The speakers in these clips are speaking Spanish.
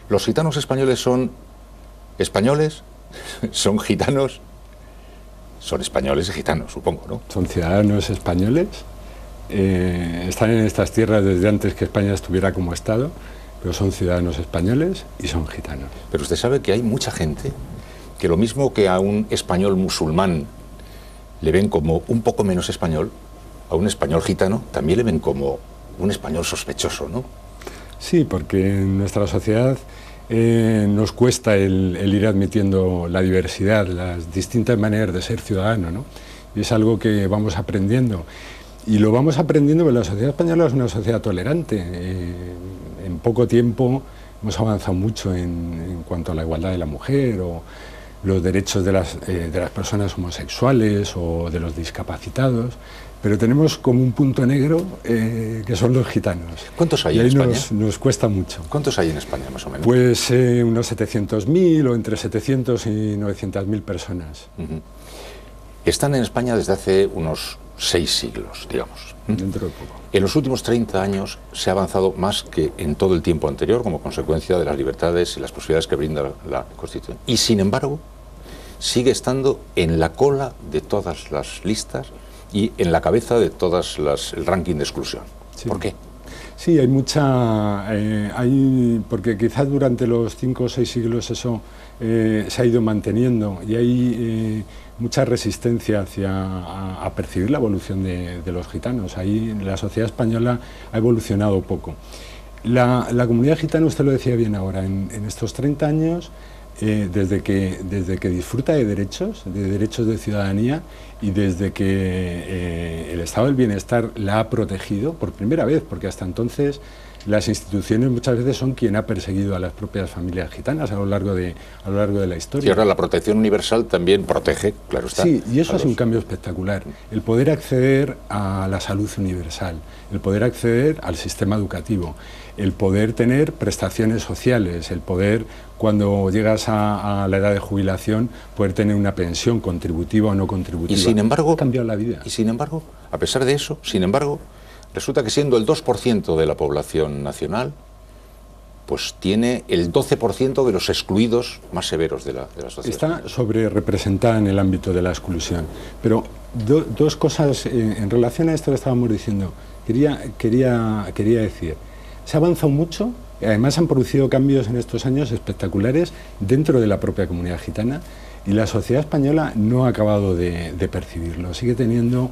¿Los gitanos españoles, son gitanos? Son españoles y gitanos, supongo, ¿no? Son ciudadanos españoles, están en estas tierras desde antes que España estuviera como Estado, pero son ciudadanos españoles y son gitanos. Pero usted sabe que hay mucha gente que lo mismo que a un español musulmán le ven como un poco menos español, a un español gitano también le ven como un español sospechoso, ¿no? Sí, porque en nuestra sociedad nos cuesta el ir admitiendo la diversidad, las distintas maneras de ser ciudadano, ¿no? Y es algo que vamos aprendiendo. Y lo vamos aprendiendo porque la sociedad española es una sociedad tolerante. En poco tiempo hemos avanzado mucho en cuanto a la igualdad de la mujer o los derechos de las personas homosexuales o de los discapacitados, pero tenemos como un punto negro que son los gitanos. ¿Cuántos hay y en ahí España? Nos cuesta mucho. ¿Cuántos hay en España, más o menos? Pues unos 700.000 o entre 700 y 900.000 personas. Están en España desde hace unos 6 siglos, digamos. Dentro de poco. En los últimos 30 años se ha avanzado más que en todo el tiempo anterior como consecuencia de las libertades y las posibilidades que brinda la Constitución. Y sin embargo, sigue estando en la cola de todas las listas y en la cabeza de todas el ranking de exclusión. Sí. ¿Por qué? Sí, hay mucha... porque quizás durante los 5 o 6 siglos eso se ha ido manteniendo y hay mucha resistencia a percibir la evolución de los gitanos. Ahí la sociedad española ha evolucionado poco. La comunidad gitana, usted lo decía bien ahora, en estos 30 años, desde que disfruta de derechos de ciudadanía y desde que el estado del bienestar la ha protegido por primera vez, porque hasta entonces las instituciones muchas veces son quien ha perseguido a las propias familias gitanas a lo largo de la historia. Y ahora la protección universal también protege, claro está. Sí, y eso es un cambio espectacular. El poder acceder a la salud universal, el poder acceder al sistema educativo, el poder tener prestaciones sociales, el poder, cuando llegas a la edad de jubilación, poder tener una pensión contributiva o no contributiva. Y sin embargo, ha cambiado la vida. Y sin embargo, a pesar de eso, resulta que siendo el 2% de la población nacional, pues tiene el 12% de los excluidos más severos de la sociedad. Está sobre representada en el ámbito de la exclusión. Pero dos cosas en relación a esto que estábamos diciendo. Quería decir, se ha avanzado mucho, y además han producido cambios en estos años espectaculares dentro de la propia comunidad gitana y la sociedad española no ha acabado de percibirlo. Sigue teniendo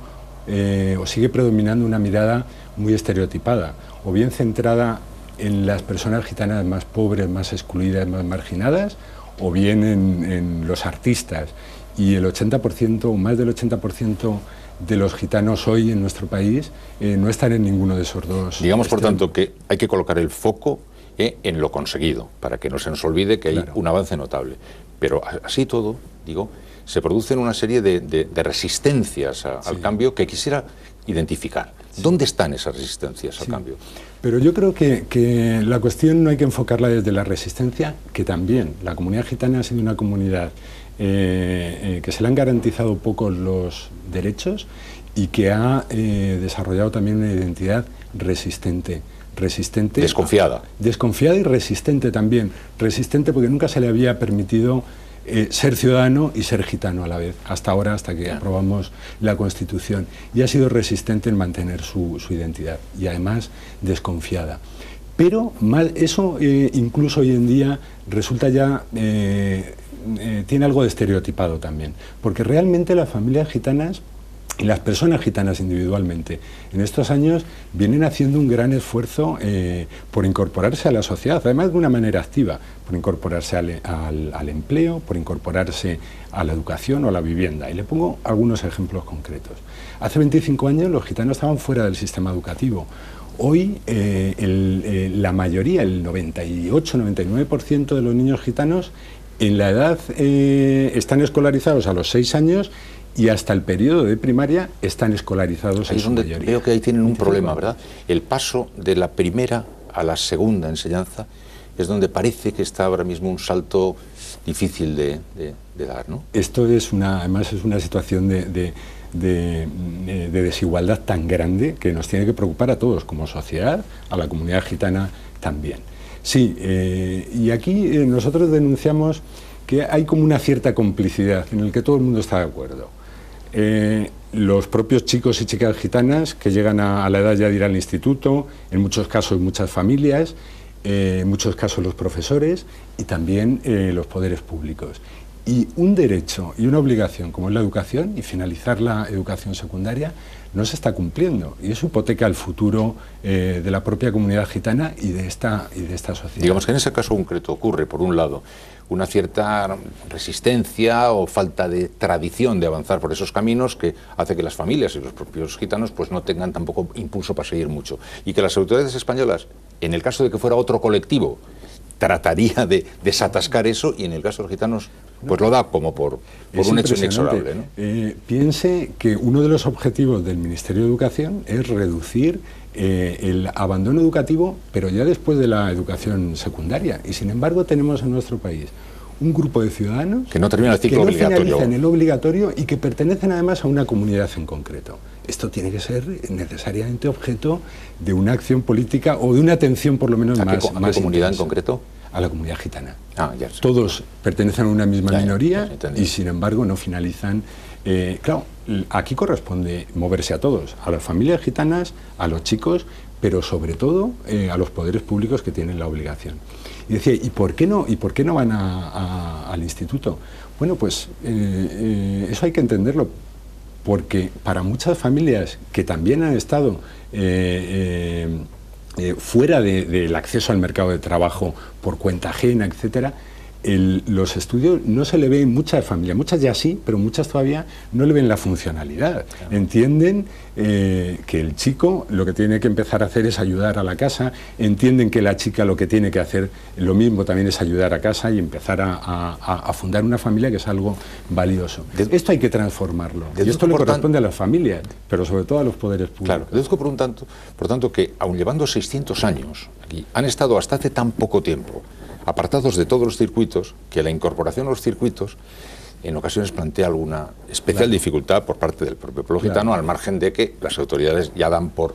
o sigue predominando una mirada muy estereotipada, o bien centrada en las personas gitanas más pobres, más excluidas, más marginadas, o bien en los artistas. Y el 80% o más del 80% de los gitanos hoy en nuestro país no están en ninguno de esos dos. Digamos, por tanto, que hay que colocar el foco en lo conseguido, para que no se nos olvide que hay un avance notable. Pero así todo, digo, se producen una serie de resistencias al cambio que quisiera identificar. ¿Dónde están esas resistencias al cambio? Pero yo creo que la cuestión no hay que enfocarla desde la resistencia, que también la comunidad gitana ha sido una comunidad que se le han garantizado pocos los derechos y que ha desarrollado también una identidad resistente. Desconfiada. Desconfiada y resistente también. Resistente porque nunca se le había permitido ser ciudadano y ser gitano a la vez, hasta ahora, hasta que aprobamos la Constitución. Y ha sido resistente en mantener su identidad y además desconfiada. Pero eso incluso hoy en día resulta ya... tiene algo de estereotipado también, porque realmente las familias gitanas y las personas gitanas individualmente en estos años vienen haciendo un gran esfuerzo por incorporarse a la sociedad, además de una manera activa, por incorporarse al empleo, por incorporarse a la educación o a la vivienda. Y le pongo algunos ejemplos concretos. Hace 25 años los gitanos estaban fuera del sistema educativo. Hoy la mayoría, el 98-99% de los niños gitanos en la edad están escolarizados a los 6 años y hasta el periodo de primaria están escolarizados en su mayoría. Veo que ahí tienen un problema, ¿verdad? El paso de la primera a la segunda enseñanza es donde parece que está ahora mismo un salto difícil de dar, ¿no? Esto es además es una situación de desigualdad tan grande que nos tiene que preocupar a todos como sociedad, a la comunidad gitana también. Sí, y aquí nosotros denunciamos que hay como una cierta complicidad en el que todo el mundo está de acuerdo. Los propios chicos y chicas gitanas que llegan a la edad ya de ir al instituto, en muchos casos muchas familias, en muchos casos los profesores y también los poderes públicos. Y un derecho y una obligación como es la educación y finalizar la educación secundaria no se está cumpliendo y eso hipoteca el futuro de la propia comunidad gitana y de esta sociedad. Digamos que en ese caso concreto ocurre, por un lado, una cierta resistencia o falta de tradición de avanzar por esos caminos que hace que las familias y los propios gitanos pues no tengan tampoco impulso para seguir mucho. Y que las autoridades españolas, en el caso de que fuera otro colectivo, trataría de desatascar eso y en el caso de los gitanos pues lo da como por un hecho inexorable, ¿no? Piense que uno de los objetivos del Ministerio de Educación es reducir el abandono educativo, pero ya después de la educación secundaria. Y sin embargo tenemos en nuestro país un grupo de ciudadanos que no terminan el ciclo obligatorio, finalizan el obligatorio y que pertenecen además a una comunidad en concreto. Esto tiene que ser necesariamente objeto de una acción política o de una atención por lo menos más ¿A qué comunidad en concreto? A la comunidad gitana. Ya sé. Todos pertenecen a una misma minoría y sin embargo no finalizan. Claro, aquí corresponde moverse a todos, a las familias gitanas, a los chicos, pero sobre todo a los poderes públicos que tienen la obligación. Y decía, ¿y por qué no van al instituto? Bueno, pues eso hay que entenderlo, porque para muchas familias que también han estado fuera del acceso al mercado de trabajo por cuenta ajena, etcétera, los estudios no se le ven, muchas familias, muchas ya sí, pero muchas todavía no le ven la funcionalidad. Claro. Entienden que el chico lo que tiene que empezar a hacer es ayudar a la casa, entienden que la chica lo que tiene que hacer lo mismo también es ayudar a casa y empezar a fundar una familia, que es algo valioso. Esto hay que transformarlo. Y esto le corresponde a las familias, pero sobre todo a los poderes públicos. Claro, deduzco por tanto que, aun llevando 600 años aquí, han estado hasta hace tan poco tiempo apartados de todos los circuitos, que la incorporación a los circuitos en ocasiones plantea alguna especial dificultad por parte del propio pueblo gitano, al margen de que las autoridades ya dan por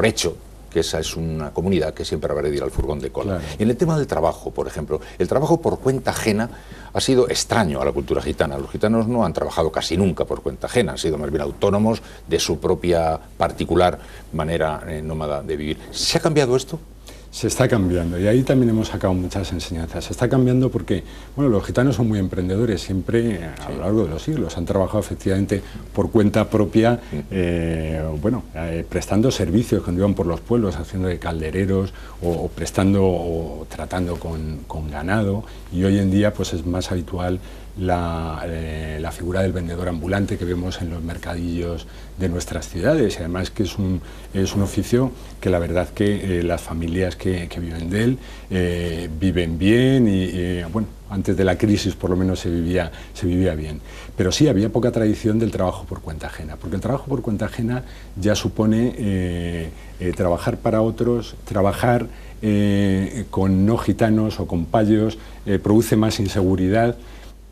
hecho que esa es una comunidad que siempre habrá de ir al furgón de cola. Claro. En el tema del trabajo, por ejemplo, el trabajo por cuenta ajena ha sido extraño a la cultura gitana. Los gitanos no han trabajado casi nunca por cuenta ajena, han sido más bien autónomos de su propia particular manera nómada de vivir. ¿Se ha cambiado esto? Se está cambiando y ahí también hemos sacado muchas enseñanzas. Se está cambiando porque, bueno, los gitanos son muy emprendedores, siempre a lo largo de los siglos han trabajado efectivamente por cuenta propia, prestando servicios cuando iban por los pueblos, haciendo de caldereros o prestando o tratando con ganado, y hoy en día pues es más habitual la figura del vendedor ambulante que vemos en los mercadillos de nuestras ciudades, y además que es un oficio que la verdad que las familias que viven de él viven bien y bueno, antes de la crisis por lo menos se vivía bien. Pero sí, había poca tradición del trabajo por cuenta ajena, porque el trabajo por cuenta ajena ya supone trabajar para otros, trabajar con no gitanos o con payos, produce más inseguridad.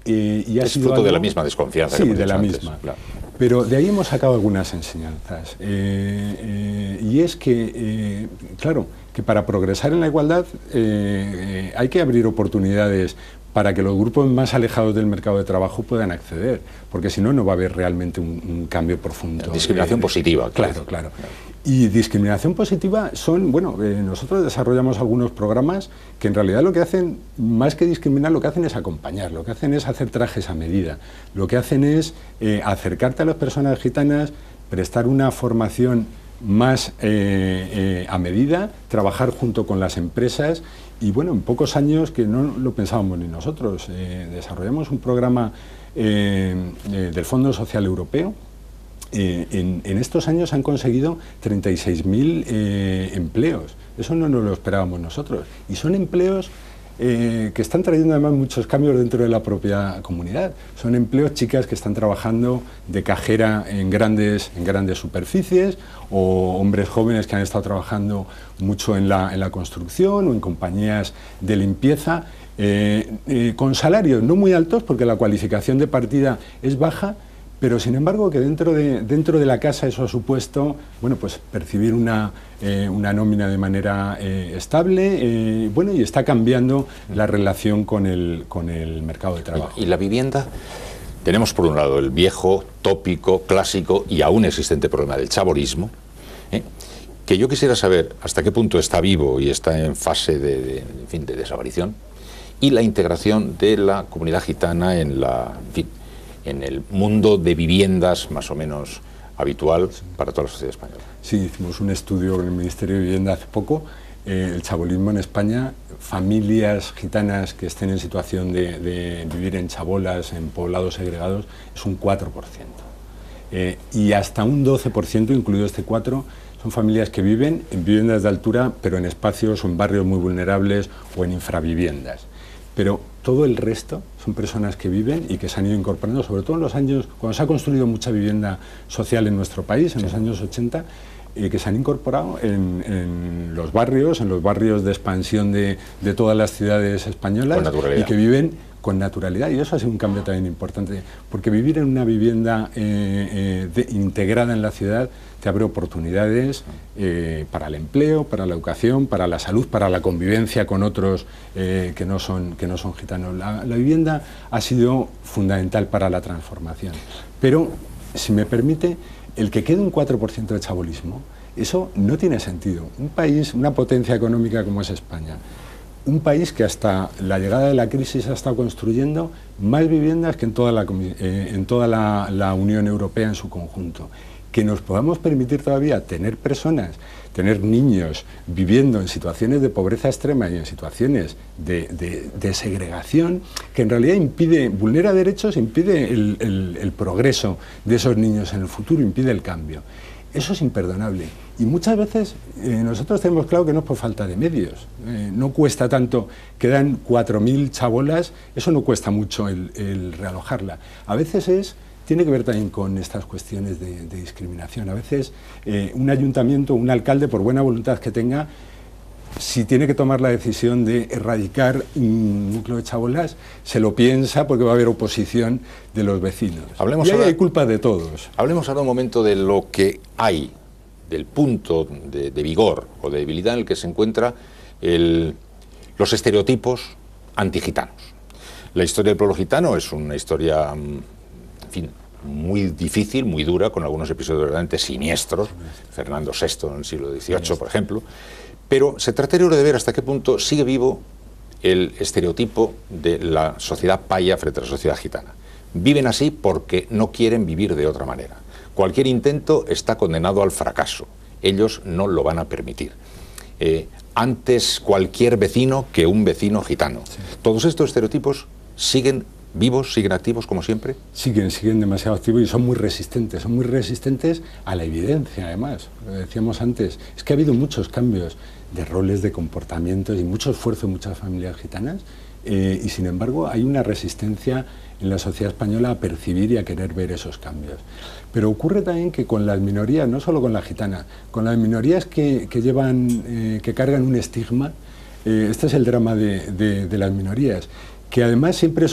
Y es fruto de la misma desconfianza. Sí, de la misma. Claro. Pero de ahí hemos sacado algunas enseñanzas. Y es que, claro, que para progresar en la igualdad hay que abrir oportunidades para que los grupos más alejados del mercado de trabajo puedan acceder, porque si no, no va a haber realmente un cambio profundo. Discriminación positiva. Claro. Y discriminación positiva son, bueno, nosotros desarrollamos algunos programas que en realidad lo que hacen, más que discriminar, lo que hacen es acompañar, lo que hacen es hacer trajes a medida, lo que hacen es acercarte a las personas gitanas, prestar una formación más a medida, trabajar junto con las empresas y bueno, en pocos años, que no lo pensábamos ni nosotros, desarrollamos un programa del Fondo Social Europeo. En estos años han conseguido 36.000 empleos. Eso no nos lo esperábamos nosotros. Y son empleos que están trayendo además muchos cambios dentro de la propia comunidad. Son empleos, chicas que están trabajando de cajera en grandes superficies, o hombres jóvenes que han estado trabajando mucho en la construcción o en compañías de limpieza, con salarios no muy altos porque la cualificación de partida es baja, Pero sin embargo que dentro de la casa eso ha supuesto, bueno, pues percibir una nómina de manera estable, bueno, y está cambiando la relación con el mercado de trabajo. Y la vivienda, tenemos por un lado el viejo, tópico, clásico y aún existente problema del chabolismo, que yo quisiera saber hasta qué punto está vivo y está en fase de desaparición, y la integración de la comunidad gitana en el mundo de viviendas más o menos habitual para toda la sociedad española. Sí, hicimos un estudio con el Ministerio de Vivienda hace poco. El chabolismo en España, familias gitanas que estén en situación de vivir en chabolas, en poblados segregados, es un 4%. Y hasta un 12%, incluido este 4%, son familias que viven en viviendas de altura, pero en espacios o en barrios muy vulnerables o en infraviviendas. Pero todo el resto son personas que viven y que se han ido incorporando, sobre todo en los años, cuando se ha construido mucha vivienda social en nuestro país, en los años 80, que se han incorporado en los barrios de expansión de todas las ciudades españolas y que viven con naturalidad. Y eso ha sido un cambio también importante, porque vivir en una vivienda integrada en la ciudad te abre oportunidades para el empleo, para la educación, para la salud, para la convivencia con otros que no son gitanos. La vivienda ha sido fundamental para la transformación. Pero, si me permite, el que quede un 4% de chabolismo, eso no tiene sentido. Un país, una potencia económica como es España, un país que hasta la llegada de la crisis ha estado construyendo más viviendas que en toda la Unión Europea en su conjunto. Que nos podamos permitir todavía tener niños viviendo en situaciones de pobreza extrema y en situaciones de segregación, que en realidad vulnera derechos, impide el progreso de esos niños en el futuro, impide el cambio. Eso es imperdonable. Y muchas veces nosotros tenemos claro que no es por falta de medios. No cuesta tanto, quedan 4.000 chabolas, eso no cuesta mucho el realojarla. A veces tiene que ver también con estas cuestiones de discriminación. A veces un ayuntamiento, un alcalde, por buena voluntad que tenga, si tiene que tomar la decisión de erradicar un núcleo de chabolas, se lo piensa porque va a haber oposición de los vecinos. Y ahí hay culpa de todos. Hablemos ahora un momento de lo que hay, del punto de vigor o de debilidad en el que se encuentra los estereotipos antigitanos. La historia del pueblo gitano es una historia, en fin, muy difícil, muy dura, con algunos episodios verdaderamente siniestros, Fernando VI en el siglo XVIII, por ejemplo, pero se trataría de ver hasta qué punto sigue vivo el estereotipo de la sociedad paya frente a la sociedad gitana. Viven así porque no quieren vivir de otra manera. Cualquier intento está condenado al fracaso. Ellos no lo van a permitir. Antes cualquier vecino que un vecino gitano. Sí. Todos estos estereotipos siguen vivos, siguen activos como siempre. Siguen demasiado activos y son muy resistentes a la evidencia, además. Lo decíamos antes, es que ha habido muchos cambios de roles, de comportamientos y mucho esfuerzo en muchas familias gitanas y sin embargo hay una resistencia en la sociedad española a percibir y a querer ver esos cambios. Pero ocurre también que con las minorías, no solo con la gitana, con las minorías que cargan un estigma, este es el drama de las minorías, que además siempre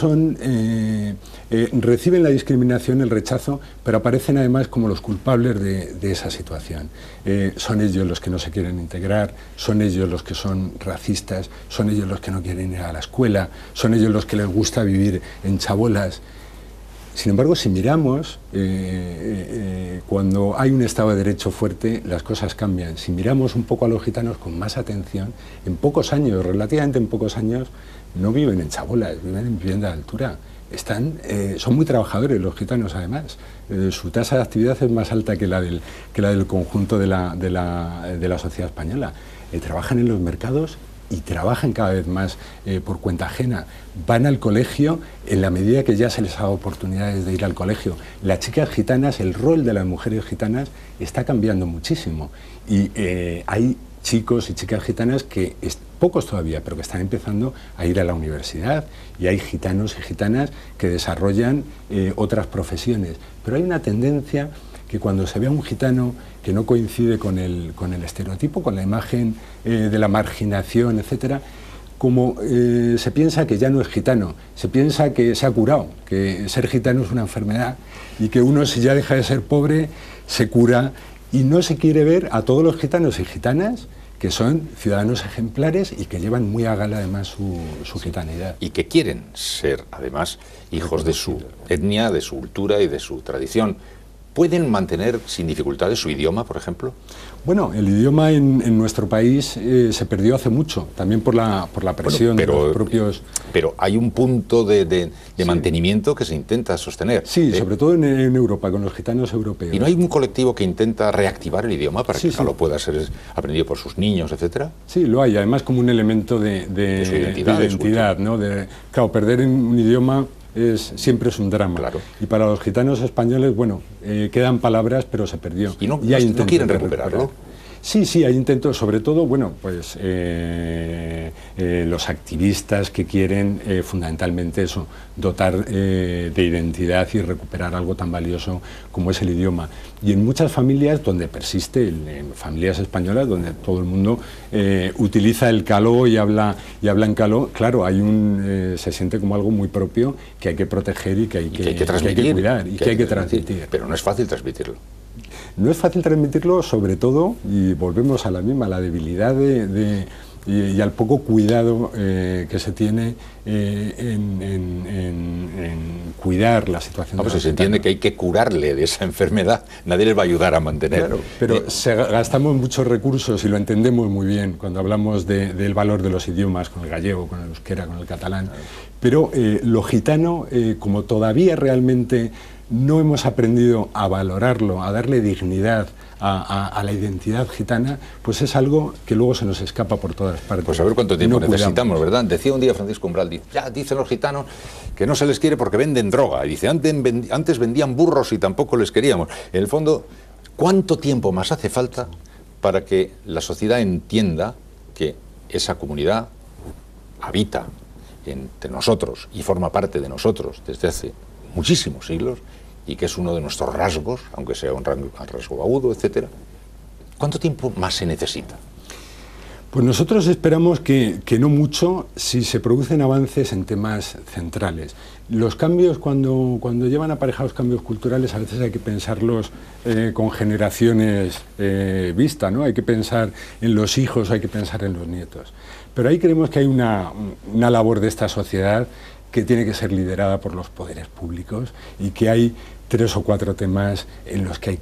reciben la discriminación, el rechazo, pero aparecen además como los culpables de esa situación. Son ellos los que no se quieren integrar, son ellos los que son racistas, son ellos los que no quieren ir a la escuela, son ellos los que les gusta vivir en chabolas. Sin embargo, si miramos, cuando hay un Estado de Derecho fuerte, las cosas cambian. Si miramos un poco a los gitanos con más atención, en pocos años, relativamente en pocos años, no viven en chabolas, viven en vivienda de altura. Son muy trabajadores los gitanos, además. Su tasa de actividad es más alta que la del conjunto de la sociedad española. Trabajan en los mercados y trabajan cada vez más por cuenta ajena. Van al colegio en la medida que ya se les ha dado oportunidades de ir al colegio. Las chicas gitanas, el rol de las mujeres gitanas está cambiando muchísimo. Y hay chicos y chicas gitanas que, pocos todavía, pero que están empezando a ir a la universidad, y hay gitanos y gitanas que desarrollan otras profesiones. Pero hay una tendencia que cuando se ve a un gitano que no coincide con el estereotipo, con la imagen de la marginación, etcétera, como se piensa que ya no es gitano, se piensa que se ha curado, que ser gitano es una enfermedad y que uno, si ya deja de ser pobre, se cura, y no se quiere ver a todos los gitanos y gitanas que son ciudadanos ejemplares y que llevan muy a gala además su gitanidad. Y que quieren ser además hijos de su etnia, de su cultura y de su tradición. ¿Pueden mantener sin dificultades su idioma, por ejemplo? Bueno, el idioma en nuestro país se perdió hace mucho, también por la presión de los propios... Pero hay un punto de mantenimiento que se intenta sostener. Sí, sobre todo en Europa, con los gitanos europeos. ¿Y no hay un colectivo que intenta reactivar el idioma para que lo pueda ser aprendido por sus niños, etcétera? Sí, lo hay, además como un elemento de su identidad, ¿no? Claro, perder un idioma siempre es un drama. Claro. Y para los gitanos españoles, bueno, quedan palabras, pero se perdió. ¿Y no quieren recuperarlo? Sí, hay intentos, sobre todo, bueno, pues los activistas que quieren fundamentalmente eso, dotar de identidad y recuperar algo tan valioso como es el idioma. Y en muchas familias donde persiste, en familias españolas, donde todo el mundo utiliza el caló y habla en caló, claro, se siente como algo muy propio que hay que proteger y que hay que cuidar y que hay que transmitir. Pero no es fácil transmitirlo. No es fácil transmitirlo, sobre todo, y volvemos a la debilidad y al poco cuidado que se tiene en cuidar la situación. Pues se entiende que hay que curarle de esa enfermedad, nadie les va a ayudar a mantener. Claro, pero gastamos muchos recursos y lo entendemos muy bien cuando hablamos del valor de los idiomas, con el gallego, con el euskera, con el catalán, pero lo gitano, como todavía realmente no hemos aprendido a valorarlo, a darle dignidad a la identidad gitana, pues es algo que luego se nos escapa por todas partes. Pues a ver cuánto tiempo necesitamos, ¿verdad? Decía un día Francisco Umbral, dicen los gitanos que no se les quiere porque venden droga. Y dice, antes vendían burros y tampoco les queríamos. En el fondo, ¿cuánto tiempo más hace falta para que la sociedad entienda que esa comunidad habita entre nosotros y forma parte de nosotros desde hace muchísimos siglos, y que es uno de nuestros rasgos, aunque sea un rasgo agudo, etcétera? ¿Cuánto tiempo más se necesita? Pues nosotros esperamos que no mucho, si se producen avances en temas centrales. Los cambios, cuando llevan aparejados cambios culturales, a veces hay que pensarlos con generaciones vista, ¿no? Hay que pensar en los hijos, hay que pensar en los nietos. Pero ahí creemos que hay una labor de esta sociedad que tiene que ser liderada por los poderes públicos y que hay 3 o 4 temas en los que hay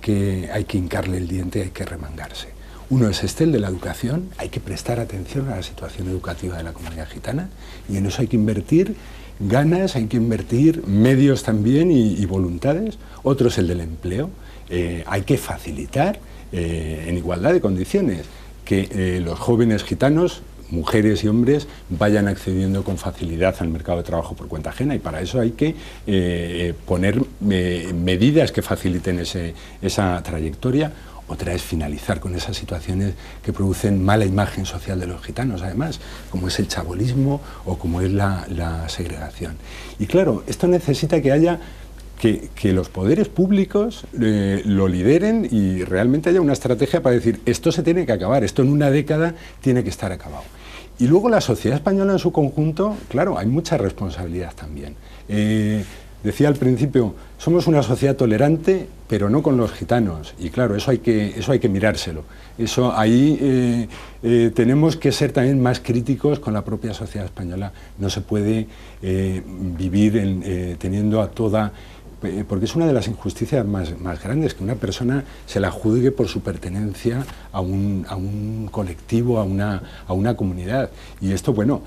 que hincarle el diente y hay que remangarse. Uno es el de la educación, hay que prestar atención a la situación educativa de la comunidad gitana y en eso hay que invertir ganas, hay que invertir medios también y voluntades. Otro es el del empleo, hay que facilitar en igualdad de condiciones que los jóvenes gitanos, mujeres y hombres, vayan accediendo con facilidad al mercado de trabajo por cuenta ajena, y para eso hay que poner medidas que faciliten esa trayectoria. Otra es finalizar con esas situaciones que producen mala imagen social de los gitanos, además, como es el chabolismo o como es la segregación. Y claro, esto necesita que haya que los poderes públicos lo lideren y realmente haya una estrategia para decir, esto se tiene que acabar, esto en una década tiene que estar acabado. Y luego la sociedad española en su conjunto, claro, hay mucha responsabilidad también. Decía al principio, somos una sociedad tolerante, pero no con los gitanos. Y claro, eso hay que mirárselo. Ahí tenemos que ser también más críticos con la propia sociedad española. No se puede vivir teniendo a toda... Porque es una de las injusticias más grandes, que una persona se la juzgue por su pertenencia a un colectivo, a una comunidad. Y esto, bueno,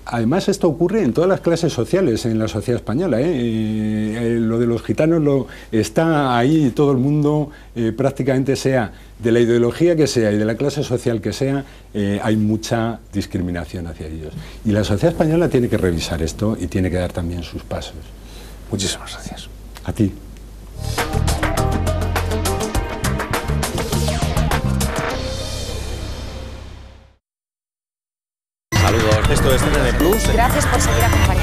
además esto ocurre en todas las clases sociales en la sociedad española. Lo de los gitanos está ahí, todo el mundo, prácticamente sea de la ideología que sea y de la clase social que sea, hay mucha discriminación hacia ellos. Y la sociedad española tiene que revisar esto y tiene que dar también sus pasos. Muchísimas gracias. A ti. Saludos, esto es TNT Plus. Gracias por seguir acompañándonos.